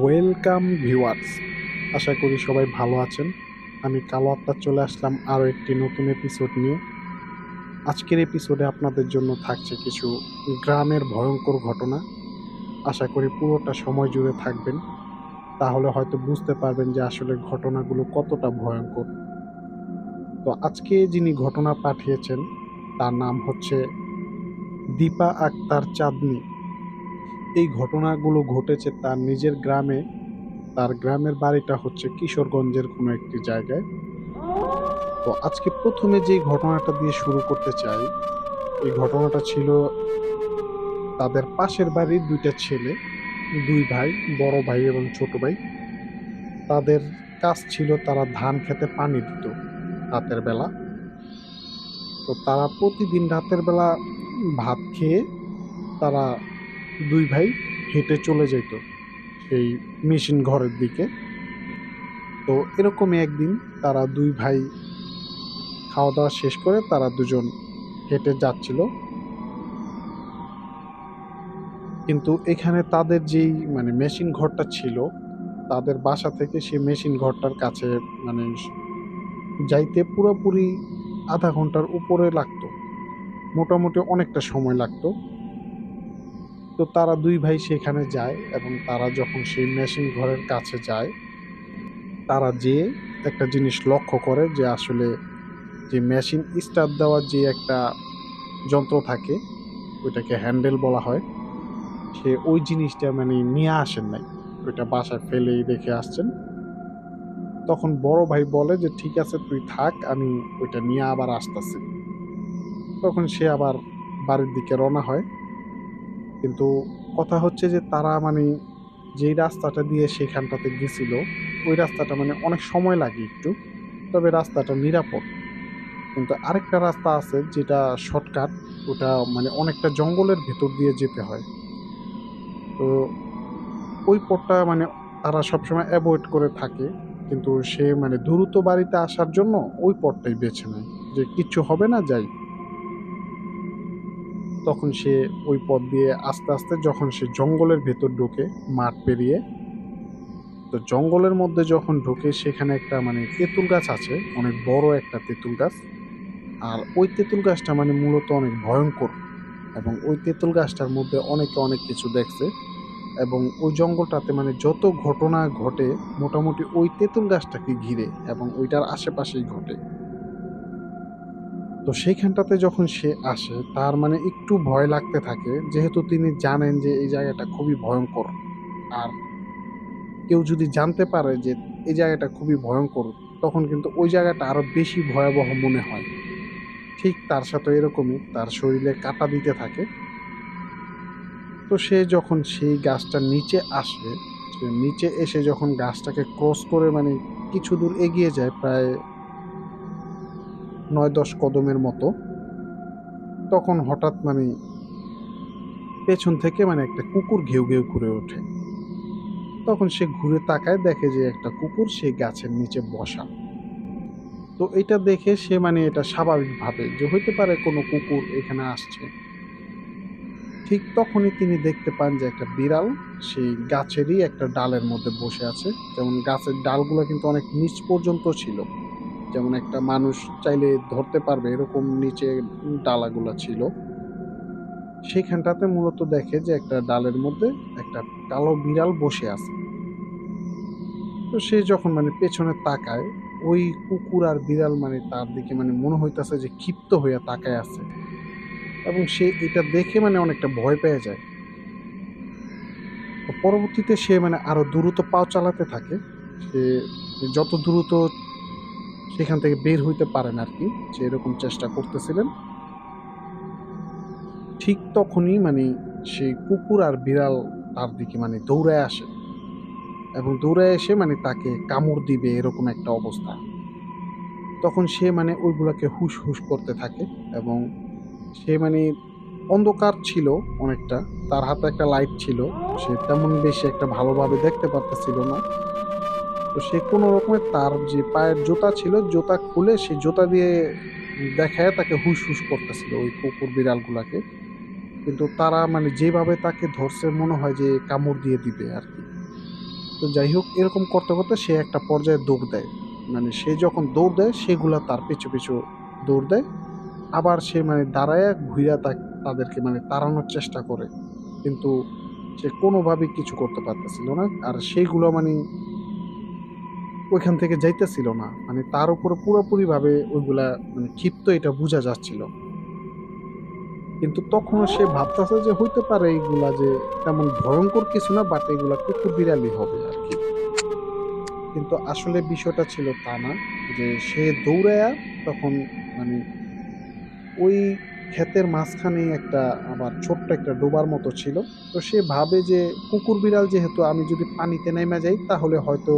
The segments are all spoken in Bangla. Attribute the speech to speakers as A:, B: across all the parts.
A: ওয়েলকাম ভিউয়ার্স, আশা করি সবাই ভালো আছেন। আমি কালো আত্মা চলে আসলাম আরও একটি নতুন এপিসোড নিয়ে। আজকের এপিসোডে আপনাদের জন্য থাকছে কিছু গ্রামের ভয়ঙ্কর ঘটনা। আশা করি পুরোটা সময় জুড়ে থাকবেন, তাহলে হয়তো বুঝতে পারবেন যে আসলে ঘটনাগুলো কতটা ভয়ঙ্কর। তো আজকে যিনি ঘটনা পাঠিয়েছেন তার নাম হচ্ছে দীপা আক্তার চাঁদনী। এই ঘটনাগুলো ঘটেছে তার নিজের গ্রামে। তার গ্রামের বাড়িটা হচ্ছে কিশোরগঞ্জের কোনো একটি জায়গায়। তো আজকে প্রথমে যেই ঘটনাটা দিয়ে শুরু করতে চাই, এই ঘটনাটা ছিল তাদের পাশের বাড়ির দুইটা ছেলে, দুই ভাই, বড় ভাই এবং ছোট ভাই। তাদের কাজ ছিল তারা ধান খেতে পানি দিত রাতের বেলা। তো তারা প্রতিদিন রাতের বেলা ভাত খেয়ে তারা দুই ভাই হেঁটে চলে যেত সেই মেশিন ঘরের দিকে। তো এরকমই একদিন তারা দুই ভাই খাওয়া দাওয়া শেষ করে তারা দুজন হেঁটে যাচ্ছিল। কিন্তু এখানে তাদের যেই মেশিন ঘরটা ছিল, তাদের বাসা থেকে সেই মেশিন ঘরটার কাছে মানে যাইতে পুরোপুরি আধা ঘন্টার উপরে লাগতো, মোটামুটি অনেকটা সময় লাগতো। তো তারা দুই ভাই সেখানে যায় এবং তারা যখন সেই মেশিন ঘরের কাছে যায়, তারা যেয়ে একটা জিনিস লক্ষ্য করে যে আসলে যে মেশিন স্টার্ট দেওয়ার যে একটা যন্ত্র থাকে, ওইটাকে হ্যান্ডেল বলা হয়, সে ওই জিনিসটা নিয়ে আসেন নাই, ওইটা বাসায় ফেলেই রেখে আসছেন। তখন বড় ভাই বলে যে ঠিক আছে তুই থাক, আমি ওইটা নিয়ে আবার আসতেছি। তখন সে আবার বাড়ির দিকে রওনা হয়। কিন্তু কথা হচ্ছে যে তারা যেই রাস্তাটা দিয়ে সেখানটাতে গেছিল, ওই রাস্তাটা অনেক সময় লাগে একটু, তবে রাস্তাটা নিরাপদ। কিন্তু আরেকটা রাস্তা আছে যেটা শর্টকাট, ওটা অনেকটা জঙ্গলের ভেতর দিয়ে যেতে হয়। তো ওই পথটা তারা সবসময় অ্যাভয়েড করে থাকে। কিন্তু সে দ্রুত বাড়িতে আসার জন্য ওই পথটাই বেছে নেয়, যে কিচ্ছু হবে না, যাই। তখন সে ওই পথ দিয়ে আস্তে আস্তে যখন সে জঙ্গলের ভেতর ঢোকে, মাঠ পেরিয়ে, তো জঙ্গলের মধ্যে যখন ঢোকে সেখানে একটা তেঁতুল গাছ আছে, অনেক বড় একটা তেঁতুল গাছ। আর ওই তেঁতুল গাছটা মূলত অনেক ভয়ঙ্কর, এবং ওই তেঁতুল গাছটার মধ্যে অনেকে অনেক কিছু দেখছে। এবং ওই জঙ্গলটাতে যত ঘটনা ঘটে মোটামুটি ওই তেঁতুল গাছটাকে ঘিরে এবং ওইটার আশেপাশেই ঘটে। তো সেইখানটাতে যখন সে আসে তার একটু ভয় লাগতে থাকে, যেহেতু তিনি জানেন যে এই জায়গাটা খুবই ভয়ঙ্কর। আর কেউ যদি জানতে পারে যে এই জায়গাটা খুবই ভয়ঙ্কর, তখন কিন্তু ওই জায়গাটা আরো বেশি ভয়াবহ মনে হয়। ঠিক তার সাথে এরকমই তার শরীরে কাঁটা দিতে থাকে। তো সে যখন সেই গাছটার নিচে আসে, সে নিচে এসে যখন গাছটাকে ক্রস করে কিছু দূর এগিয়ে যায়, প্রায় 9-10 কদমের মতো, তখন হঠাৎ পেছন থেকে একটা কুকুর ঘেউ ঘেউ করে ওঠে। তখন সে ঘুরে তাকায়, দেখে যে একটা কুকুর সেই গাছের নিচে বসা। তো এটা দেখে সে এটা স্বাভাবিক ভাবে যে হইতে পারে কোনো কুকুর এখানে আসছে। ঠিক তখনই তিনি দেখতে পান যে একটা বিড়াল সেই গাছেরই একটা ডালের মধ্যে বসে আছে। যেমন গাছের ডালগুলো কিন্তু অনেক নিচ পর্যন্ত ছিল, যেমন একটা মানুষ চাইলে ধরতে পারবে এরকম নিচে ডালাগুলা ছিল। সেখানটাতে মূলত দেখে যে একটা ডালের মধ্যে একটা কালো বিড়াল বসে আছে। তো সে যখন পেছনে তাকায়, ওই কুকুর আর বিড়াল তার দিকে মনে হইতাছে যে ক্ষিপ্ত হইয়া তাকায় আছে, এবং সে এটা দেখে অনেকটা ভয় পেয়ে যায়। তো পরবর্তীতে সে আরো দ্রুত পাও চালাতে থাকে। সে যত দ্রুত সেখান থেকে বের হইতে পারেন আর কি, সে এরকম চেষ্টা করতেছিলেন। ঠিক তখনই সেই কুকুর আর বিড়াল তার দিকে দৌড়ায় আসে, এবং দৌড়ায় এসে তাকে কামড় দিবে এরকম একটা অবস্থা। তখন সে ওইগুলাকে হুস হুস করতে থাকে, এবং সে অন্ধকার ছিল অনেকটা, তার হাতে একটা লাইট ছিল, সে তেমন বেশি একটা ভালোভাবে দেখতে পারতেছিল না। তো সে কোনো রকমে তার যে পায়ের জুতা ছিল জুতা খুলে সে জুতা দিয়ে দেখায় তাকে হুস হুস করতেছিল ওই কুকুর বিড়ালগুলাকে। কিন্তু তারা মানে যেভাবে তাকে ধরছে মনে হয় যে কামড় দিয়ে দিবে আর কি। তো যাই হোক এরকম করতে করতে সে একটা পর্যায়ে দৌড় দেয়। মানে সে যখন দৌড় দেয় সেগুলা তার পিছু পিছু দৌড় দেয়। আবার সে মানে দাঁড়ায়া ঘুইরা তাদেরকে মানে তাড়ানোর চেষ্টা করে। কিন্তু সে কোনোভাবেই কিছু করতে পারতেছিল না। আর সেইগুলো মানে ওইখান থেকে যাইতেছিল না। মানে তার উপরে পুরোপুরিভাবে ওইগুলা মানে ক্ষিপ্ত এটা বুঝা যাচ্ছিল। কিন্তু তখনও সে ভাবতেছে যে হইতে পারে এইগুলা যে তেমন ভয়ংকর কিছু না, বাট এগুলা কুকুর বিড়ালই হবে আরকি। কিন্তু আসলে বিষয়টা ছিল তা না। যে সে দৌড়ায়া তখন মানে ওই ক্ষেতের মাঝখানেই একটা আবার ছোট্ট একটা ডোবার মতো ছিল। তো সে ভাবে যে কুকুর বিড়াল যেহেতু আমি যদি পানিতে নেমে যাই তাহলে হয়তো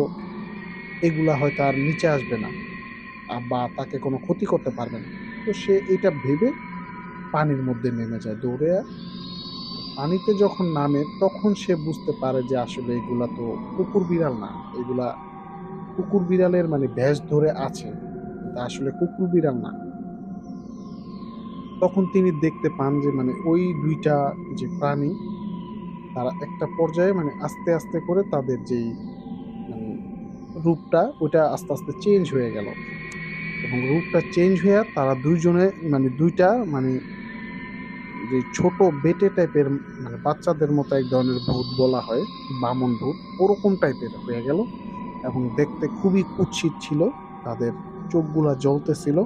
A: এগুলা হয়তো আর নিচে আসবে না। বা তাকে কোনো ক্ষতি করতে পারবে না। তো সে এইটা ভেবে পানির মধ্যে নেমে যায় দৌড়ে। পানিতে যখন নামে তখন সে বুঝতে পারে যে আসলে এগুলা তো কুকুর বিড়াল না। এগুলা কুকুর বিড়ালের মানে ভেষ ধরে আছে। কিন্তু আসলে কুকুর বিড়াল না। তখন তিনি দেখতে পান যে মানে ওই ২ টা যে প্রাণী তারা একটা পর্যায়ে মানে আস্তে, আস্তে করে তাদের যেই মানে রূপটা ওইটা আস্তে, আস্তে চেঞ্জ হয়ে গেল। এবং রূপটা চেঞ্জ হইয়া তারা ২ জনে মানে ২ টা মানে যে ছোট বেটে টাইপের মানে বাচ্চাদের মতো এক ধরনের ভূত বলা হয়, বামন ভূত, ওরকম টাইপের হয়ে গেল এবং দেখতে খুবই কুৎসিত ছিল। তাদের চোখগুলা জ্বলতেছিল।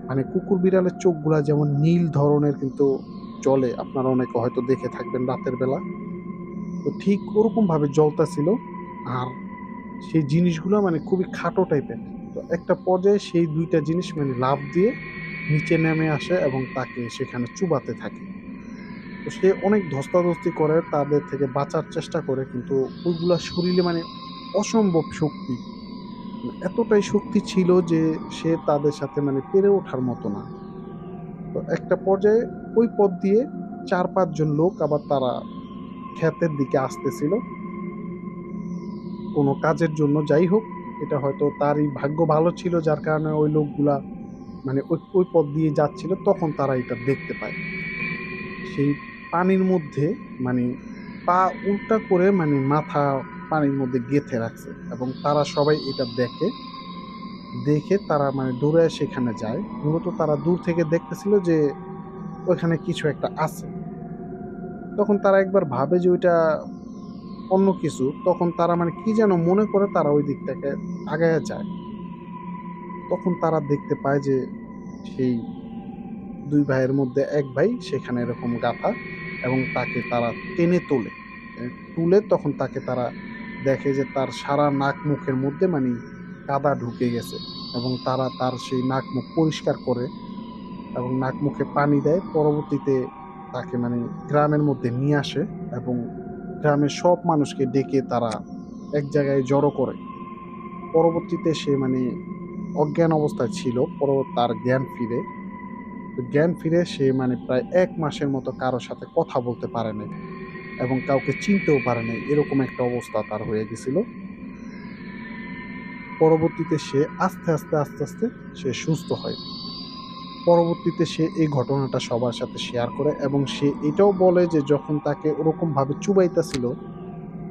A: মানে কুকুর বিড়ালের চোখগুলা যেমন নীল ধরনের কিন্তু জ্বলে, আপনারা অনেকে হয়তো দেখে থাকবেন রাতের বেলা। তো ঠিক ওরকমভাবে জ্বলতাছিল। আর সেই জিনিসগুলা মানে খুবই খাটো টাইপের। তো একটা পর্যায়ে সেই ২ টা জিনিস মানে লাফ দিয়ে নিচে নেমে আসে এবং তাকে সেখানে চুবাতে থাকে। তো সে অনেক ধস্তাধস্তি করে তাদের থেকে বাঁচার চেষ্টা করে কিন্তু ওইগুলা শরীরে মানে অসম্ভব শক্তি। মানে এতটাই শক্তি ছিল যে সে তাদের সাথে মানে পেরে ওঠার মতো না। তো একটা পর্যায়ে ওই পথ দিয়ে ৪-৫ জন লোক আবার তারা ক্ষেতের দিকে আসতেছিল কোনো কাজের জন্য। যাই হোক, এটা হয়তো তারই ভাগ্য ভালো ছিল যার কারণে ওই লোকগুলা মানে ওই পথ দিয়ে যাচ্ছিল তখন তারা এটা দেখতে পায়। সেই পানির মধ্যে মানে পা উল্টা করে মানে মাথা পানির মধ্যে গেঁথে রাখছে এবং তারা সবাই এটা দেখে। দেখে তারা মানে দৌড়ে সেখানে যায়। মূলত তারা দূর থেকে দেখতেছিল যে ওইখানে কিছু একটা আছে। তখন তারা একবার ভাবে যে ওইটা অন্য কিছু। তখন তারা মানে কি যেন মনে করে তারা ওই দিক থেকে আগায়া যায়। তখন তারা দেখতে পায় যে সেই ২ ভাইয়ের মধ্যে ১ ভাই সেখানে এরকম গাঁথা এবং তাকে তারা টেনে তোলে। তুলে তখন তাকে তারা দেখে যে তার সারা নাক মুখের মধ্যে মানি কাদা ঢুকে গেছে এবং তারা তার সেই নাক মুখ পরিষ্কার করে এবং নাক মুখে পানি দেয়। পরবর্তীতে তাকে মানে গ্রামের মধ্যে নিয়ে আসে এবং গ্রামের সব মানুষকে ডেকে তারা এক জায়গায় জড়ো করে। পরবর্তীতে সে মানে অজ্ঞান অবস্থায় ছিল। তার জ্ঞান ফিরে। তো জ্ঞান ফিরে সে মানে প্রায় ১ মাসের মতো কারো সাথে কথা বলতে পারে নাই এবং কাউকে চিনতেও পারে নাই। এরকম একটা অবস্থা তার হয়ে গেছিল। পরবর্তীতে সে আস্তে, আস্তে সে সুস্থ হয়। পরবর্তীতে সে এই ঘটনাটা সবার সাথে শেয়ার করে এবং সে এটাও বলে যে যখন তাকে ওরকমভাবে চুবাইতেছিল,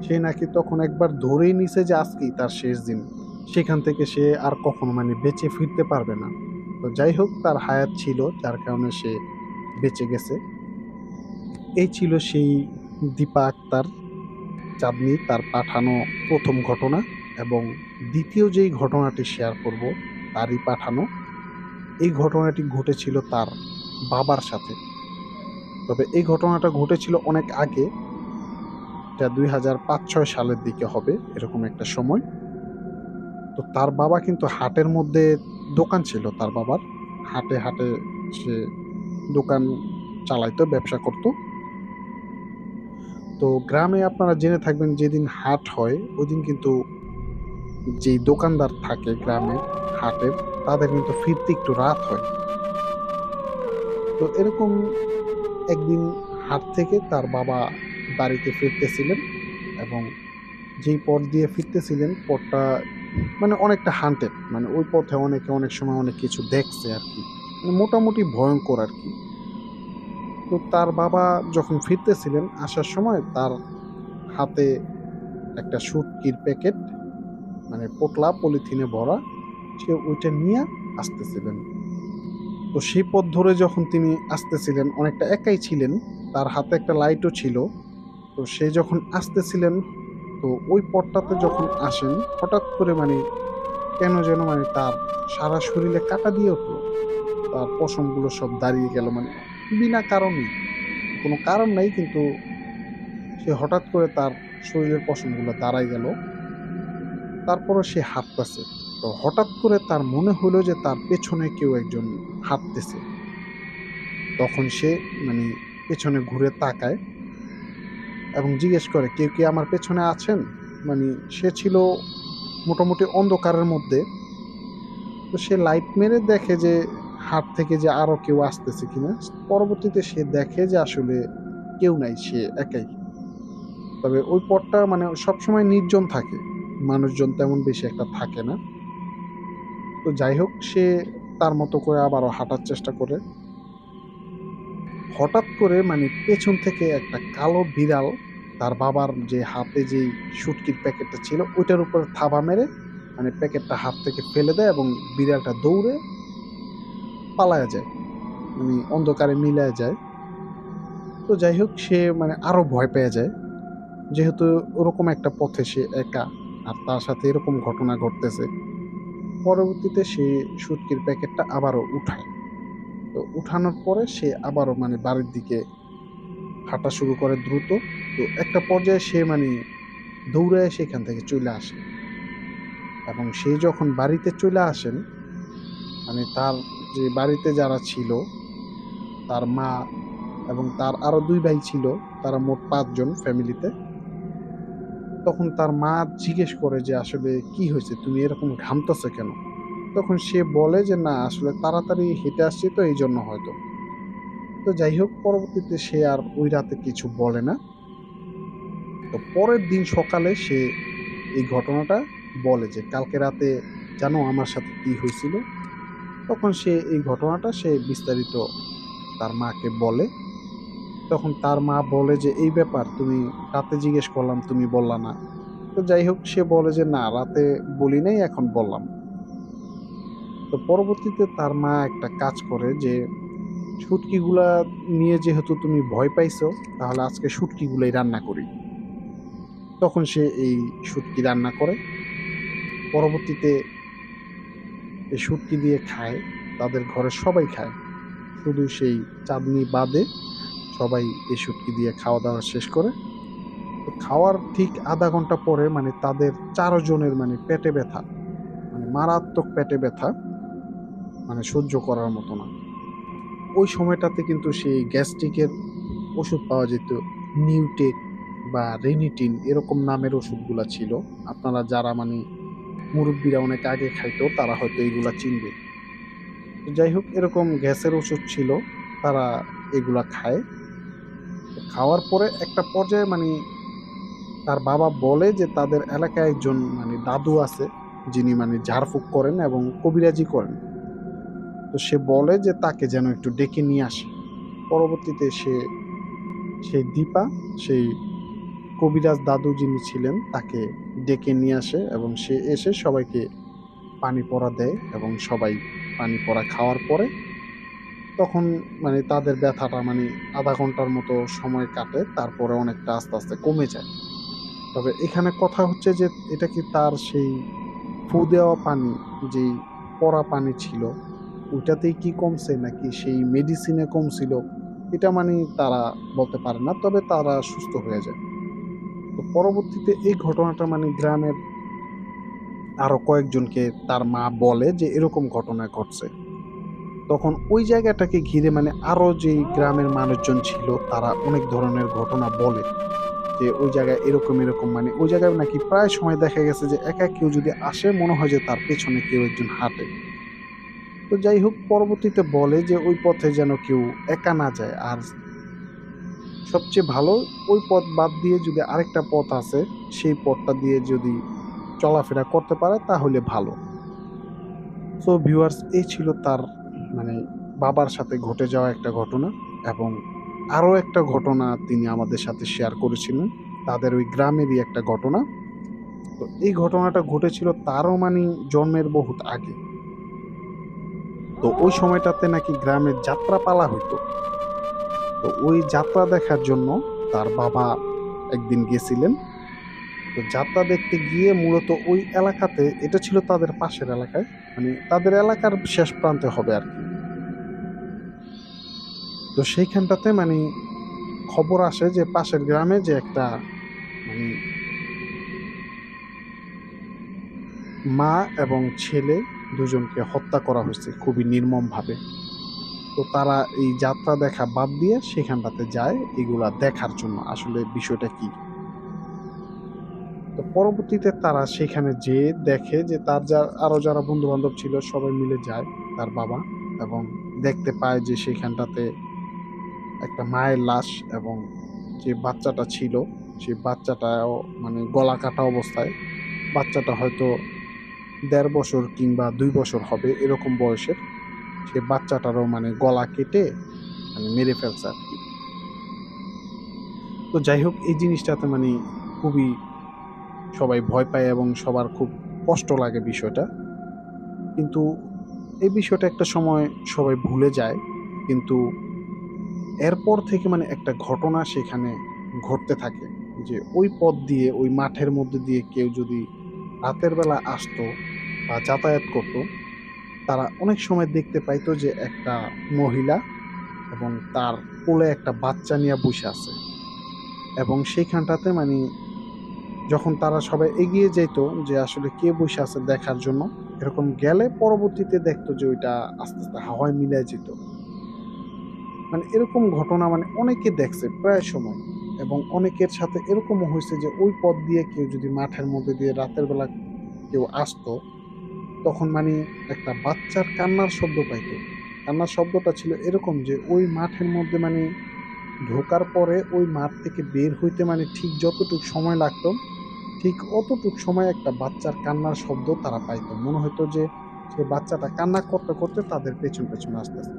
A: সে নাকি তখন একবার ধরেই নিছে যে আজকেই তার শেষ দিন। সেখান থেকে সে আর কখনো মানে বেঁচে ফিরতে পারবে না। তো যাই হোক তার হায়াত ছিল যার কারণে সে বেঁচে গেছে। এই ছিল সেই দীপা আক্তার চাঁদনী তার পাঠানো ১ম ঘটনা এবং ২য় যেই ঘটনাটি শেয়ার করব তারই পাঠানো। এই ঘটনাটি ঘটেছিল তার বাবার সাথে। তবে এই ঘটনাটা ঘটেছিল অনেক আগে। এটা ২০০৫-৬ সালের দিকে হবে এরকম একটা সময়। তো তার বাবা কিন্তু হাটের মধ্যে দোকান ছিল তার বাবার। হাটে সে দোকান চালাইতো, ব্যবসা করত। তো গ্রামে আপনারা জেনে থাকবেন যেদিন হাট হয় ওইদিন কিন্তু যেই দোকানদার থাকে গ্রামের হাটের তাদের কিন্তু ফিরতে একটু রাত হয়। তো এরকম একদিন হাট থেকে তার বাবা বাড়িতে ফিরতেছিলেন এবং যেই পথ দিয়ে ফিরতেছিলেন পথটা মানে অনেকটা হান্টেড, মানে ওই পথে অনেকে অনেক সময় অনেক কিছু দেখছে আর কি, মানে মোটামুটি ভয়ঙ্কর আর কি। তো তার বাবা যখন ফিরতেছিলেন আসার সময় তার হাতে একটা শুটকির প্যাকেট, মানে পোটলা পলিথিনে ভরা, সে ওইটা নিয়ে আসতেছিলেন। তো সেই পথ ধরে যখন তিনি আসতেছিলেন অনেকটা একাই ছিলেন, তার হাতে একটা লাইটও ছিল। তো সে যখন আসতেছিলেন, তো ওই পথটাতে যখন আসেন হঠাৎ করে মানে কেন যেন মানে তার সারা শরীরে কাঁটা দিয়ে উঠলো, তার পশমগুলো সব দাঁড়িয়ে গেল, মানে বিনা কারণেই, কোনো কারণ নাই, কিন্তু সে হঠাৎ করে তার শরীরের পশমগুলো দাঁড়ায় গেল। তারপরে সে হাঁটতেছে, তো হঠাৎ করে তার মনে হলো যে তার পেছনে কেউ একজন হাঁটতেছে। তখন সে মানে পেছনে ঘুরে তাকায় এবং জিজ্ঞেস করে, কেউ কি আমার পেছনে আছেন? মানে সে ছিল মোটামুটি অন্ধকারের মধ্যে। তো সে লাইট মেরে দেখে যে হাট থেকে যে আরো কেউ আসতেছে কিনা। পরবর্তীতে সে দেখে যে আসলে কেউ নাই, সে একাই। তবে ওই পথটা মানে সবসময় নির্জন থাকে, মানুষজন তেমন বেশি একটা থাকে না। তো যাই হোক, সে তার মতো করে আবারও হাঁটার চেষ্টা করে। হঠাৎ করে মানে পেছন থেকে একটা কালো বিড়াল তার বাবার যে হাতে যেই শুটকির প্যাকেটটা ছিল ওইটার উপরে থাবা মেরে মানে প্যাকেটটা হাত থেকে ফেলে দেয় এবং বিড়ালটা দৌড়ে পালায়া যায়, মানে অন্ধকারে মিলায় যায়। তো যাই হোক, সে মানে আরো ভয় পেয়ে যায়, যেহেতু ওরকম একটা পথে সে একা, আর তার সাথে এরকম ঘটনা ঘটতেছে। পরবর্তীতে সে শুটকির প্যাকেটটা আবারও উঠায়। তো উঠানোর পরে সে আবারও মানে বাড়ির দিকে হাঁটা শুরু করে দ্রুত। তো একটা পর্যায়ে সে মানে দৌড়ে সেখান থেকে চলে আসে, এবং সে যখন বাড়িতে চলে আসেন মানে তার যে বাড়িতে যারা ছিল, তার মা এবং তার আরো ২ ভাই ছিল, তারা মোট ৫ জন ফ্যামিলিতে। তখন তার মা জিজ্ঞেস করে যে, "আসলে কি হয়েছে? তুমি এরকম ঘামতেছো কেন?" তখন সে বলে যে, "না, আসলে তাড়াতাড়ি হেঁটে আসছি তো এইজন্য হয়তো।" তো যাই হোক, পরবর্তীতে সে আর ওই রাতে কিছু বলে না। তো পরের দিন সকালে সে এই ঘটনাটা বলে যে, "কালকে রাতে জানো আমার সাথে কি হয়েছিল?" তখন সে এই ঘটনাটা সে বিস্তারিত তার মাকে বলে। তখন তার মা বলে যে, "এই ব্যাপার তুমি রাতে জিজ্ঞেস করলাম তুমি বললা না।" তো যাই হোক, সে বলে যে, "না, রাতে বলি নাই, এখন বললাম।" তো পরবর্তীতে তার মা একটা কাজ করে যে, "শুটকিগুলা নিয়ে যেহেতু তুমি ভয় পাইছো, তাহলে আজকে শুটকিগুলাই রান্না করি।" তখন সে এই শুটকি রান্না করে। পরবর্তীতে এই শুটকি দিয়ে খায়। তাদের ঘরের সবাই খায়। শুধু সেই চাঁদনি বাদে সবাই এই শুটকি দিয়ে খাওয়া-দাওয়া শেষ করে। তো খাওয়ার ঠিক ০.৫ ঘন্টা পরে মানে তাদের ৪ জনের মানে পেটে ব্যথা। মানে মারাত্মক পেটে ব্যথা, মানে সহ্য করার মতো না। ওই সময়টাতে কিন্তু সেই গ্যাস্ট্রিকের ওষুধ পাওয়া যেত। নিউটেক বা রেনিটিন এরকম নামের ওষুধগুলা ছিল। আপনারা যারা মানে মুরুব্বিরা অনেক আগে খাইতো তারা হয়তো এইগুলা চিনবে। তো যাই হোক, এরকম গ্যাসের ওষুধ ছিল। তারা এগুলা খায়। তো খাওয়ার পরে একটা পর্যায়ে মানে তার বাবা বলে যে তাদের এলাকায় একজন মানে দাদু আছে, যিনি মানে ঝাড়ফুঁক করেন এবং কবিরাজি করেন। তো সে বলে যে তাকে যেন একটু ডেকে নিয়ে আসে। পরবর্তীতে সেই দীপা, সেই কবিরাজ দাদু যিনি ছিলেন তাকে ডেকে নিয়ে আসে এবং সে এসে সবাইকে পানি পড়া দেয় এবং সবাই পানি পড়া খাওয়ার পরে তখন মানে তাদের ব্যথাটা মানে ০.৫ ঘন্টার মতো সময় কাটে। তারপরে অনেকটা আস্তে, আস্তে কমে যায়। তবে এখানে কথা হচ্ছে যে এটা কি তার সেই ফু দেওয়া পানি, যেই পড়া পানি ছিল, ওইটাতেই কি কমছে নাকি সেই মেডিসিনে কমছিল, এটা মানে তারা বলতে পারে না। তবে তারা সুস্থ হয়ে যায়। তো পরবর্তীতে এই ঘটনাটা মানে গ্রামের আরো কয়েকজনকে তার মা বলে যে এরকম ঘটনা ঘটছে। তখন ওই জায়গাটাকে ঘিরে মানে আরো যেই গ্রামের মানুষজন ছিল তারা অনেক ধরনের ঘটনা বলে যে ওই জায়গায় এরকম, এরকম মানে ওই জায়গায় নাকি প্রায় সময় দেখা গেছে যে একা কেউ যদি আসে মনে হয় যে তার পেছনে কেউ একজন হাঁটে। তো যাই হোক, পরবর্তীতে বলে যে ওই পথে যেন কেউ একা না যায়। আর সবচেয়ে ভালো, ওই পথ বাদ দিয়ে যদি আরেকটা পথ আছে, সেই পথটা দিয়ে যদি চলাফেরা করতে পারে তাহলে ভালো। সো ভিউয়ার্স, এই ছিল তার মানে বাবার সাথে ঘটে যাওয়া একটা ঘটনা। এবং আরও একটা ঘটনা তিনি আমাদের সাথে শেয়ার করেছিলেন, তাদের ওই গ্রামেরই একটা ঘটনা। তো এই ঘটনাটা ঘটেছিল তারও মানে জন্মের বহুত আগে। তো ওই সময়টাতে নাকি গ্রামের যাত্রা পালা হইতো। তো ওই যাত্রা দেখার জন্য তার বাবা একদিন গেছিলেন। তো যাত্রা দেখতে গিয়ে মূলত ওই এলাকাতে, এটা ছিল তাদের পাশের এলাকায়, মানে তাদের এলাকার শেষ প্রান্তে হবে আর কি। তো সেইখানটাতে মানে খবর আসে যে পাশের গ্রামে যে একটা মানে মা এবং ছেলে দুজনকে হত্যা করা হয়েছে খুবই নির্মমভাবে। তো তারা এই যাত্রা দেখা বাদ দিয়ে সেখানটাতে যায় এগুলা দেখার জন্য আসলে বিষয়টা কি। তো পরবর্তীতে তারা সেখানে যেয়ে দেখে যে তার আরো যারা বন্ধু বান্ধব ছিল সবাই মিলে যায়, তার বাবা, এবং দেখতে পায় যে সেখানটাতে একটা মায়ের লাশ, এবং যে বাচ্চাটা ছিল সেই বাচ্চাটাও মানে গলা কাটা অবস্থায়। বাচ্চাটা হয়তো ১.৫ বছর কিংবা ২ বছর হবে এরকম বয়সের। সে বাচ্চাটারও মানে গলা কেটে মানে মেরে ফেলছে আর কি। তো যাই হোক, এই জিনিসটাতে মানে খুবই সবাই ভয় পায় এবং সবার খুব কষ্ট লাগে বিষয়টা। কিন্তু এই বিষয়টা একটা সময় সবাই ভুলে যায়। কিন্তু এরপর থেকে মানে একটা ঘটনা সেখানে ঘটতে থাকে, যে ওই পথ দিয়ে ওই মাঠের মধ্যে দিয়ে কেউ যদি রাতের বেলা আসতো বা যাতায়াত করতো, তারা অনেক সময় দেখতে পাইতো যে একটা মহিলা এবং তার কোলে একটা বাচ্চা নিয়ে বসে আছে। এবং সেইখানটাতে মানে যখন তারা সবাই এগিয়ে যেত যে আসলে কে বসে আছে দেখার জন্য, এরকম গেলে পরবর্তীতে দেখতো যে ওইটা আস্তে আস্তে হাওয়ায় মিলাই যেত। মানে এরকম ঘটনা মানে অনেকে দেখছে প্রায় সময়। এবং অনেকের সাথে এরকমও হয়েছে যে ওই পথ দিয়ে কেউ যদি মাঠের মধ্যে দিয়ে রাতের বেলা কেউ আসতো, তখন মানে একটা বাচ্চার কান্নার শব্দ পাইতো। কান্নার শব্দটা ছিল এরকম যে ওই মাঠের মধ্যে মানে ঢোকার পরে ওই মাঠ থেকে বের হইতে মানে ঠিক যতটুক সময় লাগতো, ঠিক অতটুক সময় একটা বাচ্চার কান্নার শব্দ তারা পাইতো। মনে হইতো যে সে বাচ্চাটা কান্না করতে করতে তাদের পেছন পেছন আসতেছে।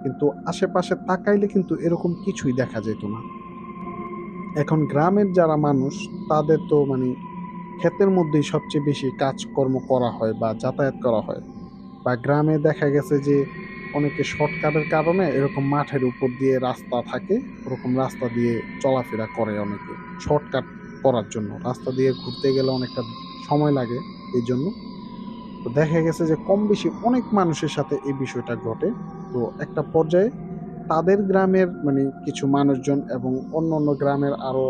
A: কিন্তু আশেপাশে তাকাইলে কিন্তু এরকম কিছুই দেখা যেত না। এখন গ্রামের যারা মানুষ, তাদের তো মানে ক্ষেতের মধ্যেই সবচেয়ে বেশি কাজকর্ম করা হয় বা যাতায়াত করা হয়। বা গ্রামে দেখা গেছে যে অনেকে শর্টকাটের কারণে এরকম মাঠের উপর দিয়ে রাস্তা থাকে, ওরকম রাস্তা দিয়ে চলাফেরা করে অনেকে শর্টকাট করার জন্য। রাস্তা দিয়ে ঘুরতে গেলে অনেকটা সময় লাগে এই জন্য। তো দেখা গেছে যে কম বেশি অনেক মানুষের সাথে এই বিষয়টা ঘটে। তো একটা পর্যায়ে তাদের গ্রামের মানে কিছু মানুষজন এবং অন্যান্য গ্রামের আরো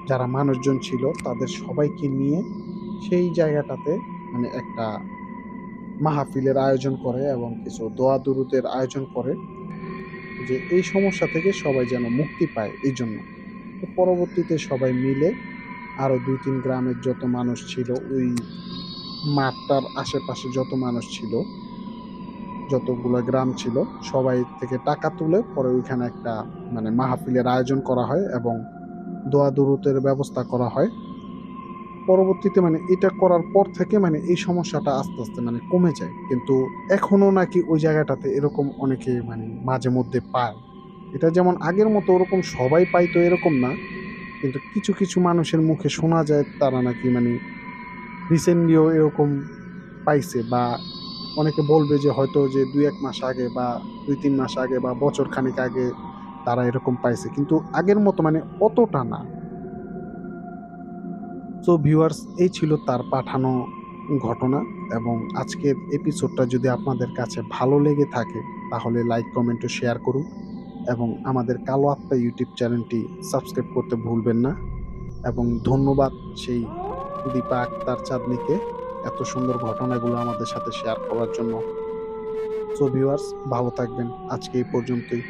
A: যারা মানুষজন ছিল তাদের সবাইকে নিয়ে সেই জায়গাটাতে মানে একটা মাহফিলের আয়োজন করে এবং কিছু দোয়া দুরুদের আয়োজন করে, যে এই সমস্যা থেকে সবাই যেন মুক্তি পায় এই জন্য। তো পরবর্তীতে সবাই মিলে আরো ২-৩ গ্রামের যত মানুষ ছিল, ওই মাঠটার আশেপাশে যত মানুষ ছিল, যতগুলা গ্রাম ছিল, সবাই থেকে টাকা তুলে পরে ওইখানে একটা মানে মাহফিলের আয়োজন করা হয় এবং দোয়া দুরুদের ব্যবস্থা করা হয়। পরবর্তীতে মানে এটা করার পর থেকে মানে এই সমস্যাটা আস্তে আস্তে মানে কমে যায়। কিন্তু এখনো নাকি ওই জায়গাটাতে এরকম অনেকে মানে মাঝে মধ্যে পায়। এটা যেমন আগের মতো ওরকম সবাই পাইতো এরকম না। কিন্তু কিছু কিছু মানুষের মুখে শোনা যায় তারা নাকি মানে রিসেন্টলিও এরকম পাইছে, বা অনেকে বলবে যে হয়তো যে ২-১ মাস আগে বা ২-৩ মাস আগে বা বছর খানেক আগে তারা এরকম পাইছে। কিন্তু আগের মতো মানে অতটা না। সো ভিউয়ার্স, এই ছিল তার পাঠানো ঘটনা। এবং আজকের এপিসোডটা যদি আপনাদের কাছে ভালো লেগে থাকে তাহলে লাইক, কমেন্ট ও শেয়ার করুন। এবং আমাদের কালো আত্মা ইউটিউব চ্যানেলটি সাবস্ক্রাইব করতে ভুলবেন না। এবং ধন্যবাদ সেই দীপা আক্তার চাঁদনীকে এত সুন্দর ঘটনাগুলো আমাদের সাথে শেয়ার করার জন্য। সো ভিউয়ার্স, ভালো থাকবেন। আজকে এই পর্যন্তই।